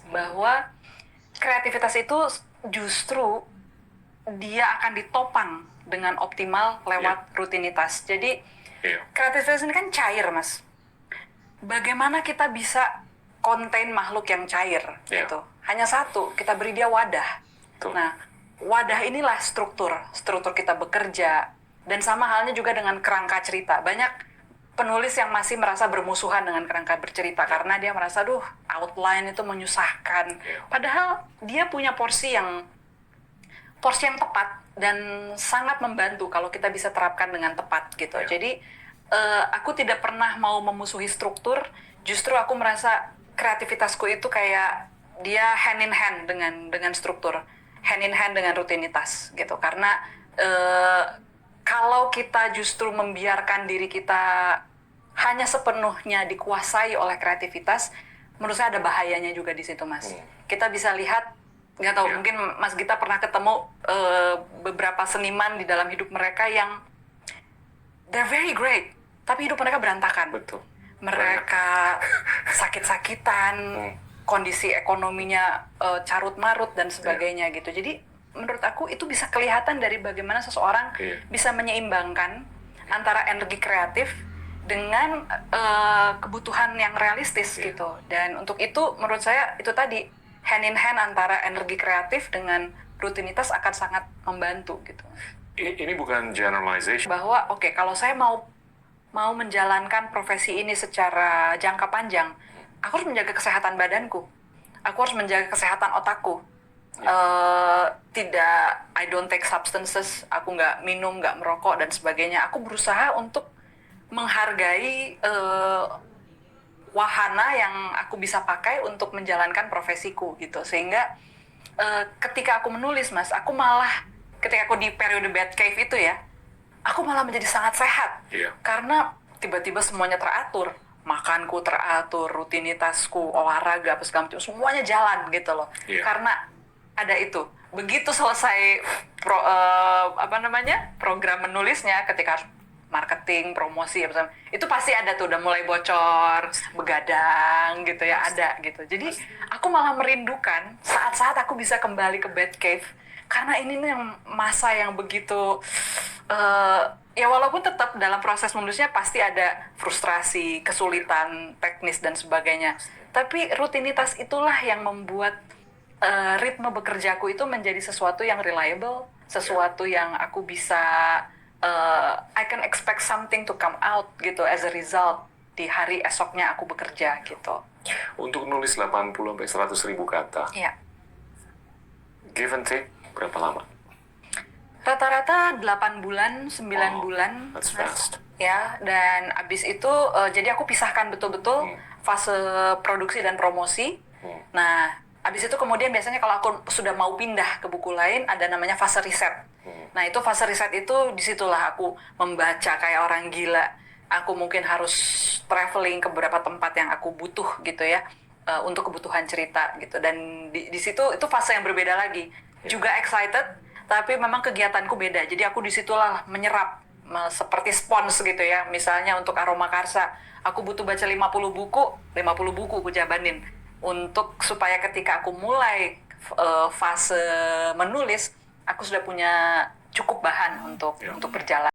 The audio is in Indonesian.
bahwa kreativitas itu justru dia akan ditopang dengan optimal lewat rutinitas. Jadi kreativitas ini kan cair, Mas. Bagaimana kita bisa contain makhluk yang cair gitu? Hanya satu, kita beri dia wadah. Nah, wadah inilah struktur kita bekerja. Dan sama halnya juga dengan kerangka cerita. Banyak penulis yang masih merasa bermusuhan dengan kerangka bercerita karena dia merasa, outline itu menyusahkan. Padahal dia punya porsi yang tepat dan sangat membantu kalau kita bisa terapkan dengan tepat gitu. Jadi aku tidak pernah mau memusuhi struktur, justru aku merasa kreativitasku itu kayak dia hand in hand dengan struktur, hand in hand dengan rutinitas gitu. Karena kalau kita justru membiarkan diri kita hanya sepenuhnya dikuasai oleh kreativitas, menurut saya ada bahayanya juga di situ, Mas. Kita bisa lihat, nggak tahu, mungkin Mas Gita pernah ketemu beberapa seniman di dalam hidup mereka yang they're very great, tapi hidup mereka berantakan. Betul. Mereka sakit-sakitan, kondisi ekonominya carut-marut dan sebagainya gitu. Jadi menurut aku itu bisa kelihatan dari bagaimana seseorang bisa menyeimbangkan antara energi kreatif dengan kebutuhan yang realistis gitu. Dan untuk itu menurut saya itu tadi hand in hand antara energi kreatif dengan rutinitas akan sangat membantu gitu. Ini bukan generalization. Bahwa kalau saya mau menjalankan profesi ini secara jangka panjang, aku harus menjaga kesehatan badanku, aku harus menjaga kesehatan otakku. I don't take substances, aku nggak minum, nggak merokok dan sebagainya. Aku berusaha untuk menghargai wahana yang aku bisa pakai untuk menjalankan profesiku gitu. Sehingga ketika aku menulis, Mas, aku malah ketika aku di periode bad cave itu ya, aku malah menjadi sangat sehat. Karena tiba-tiba semuanya teratur, makanku teratur, rutinitasku, olahraga, apa segala macam, semuanya jalan gitu loh. Karena ada itu. Begitu selesai program menulisnya, ketika harus marketing, promosi, itu pasti ada tuh, udah mulai bocor, begadang gitu ya, ada gitu. Jadi aku malah merindukan saat-saat aku bisa kembali ke bad cave, karena ini nih yang masa yang begitu ya walaupun tetap dalam proses menulisnya pasti ada frustrasi, kesulitan teknis dan sebagainya, tapi rutinitas itulah yang membuat ritme bekerjaku itu menjadi sesuatu yang reliable, sesuatu yang aku bisa I can expect something to come out gitu as a result di hari esoknya aku bekerja gitu. Untuk nulis 80-100 ribu kata, give and take berapa lama? Rata-rata 8 bulan, 9 bulan. That's fast. Ya, dan abis itu jadi aku pisahkan betul-betul fase produksi dan promosi. Nah, abis itu kemudian biasanya kalau aku sudah mau pindah ke buku lain, ada namanya fase riset. Nah, itu fase riset itu disitulah aku membaca kayak orang gila. Aku mungkin harus traveling ke beberapa tempat yang aku butuh gitu ya, untuk kebutuhan cerita gitu. Dan di situ itu fase yang berbeda lagi. Juga excited, tapi memang kegiatanku beda. Jadi aku disitulah menyerap seperti spons gitu ya. Misalnya untuk Aroma Karsa, aku butuh baca 50 buku aku jabanin. Untuk supaya ketika aku mulai fase menulis, aku sudah punya cukup bahan untuk berjalan.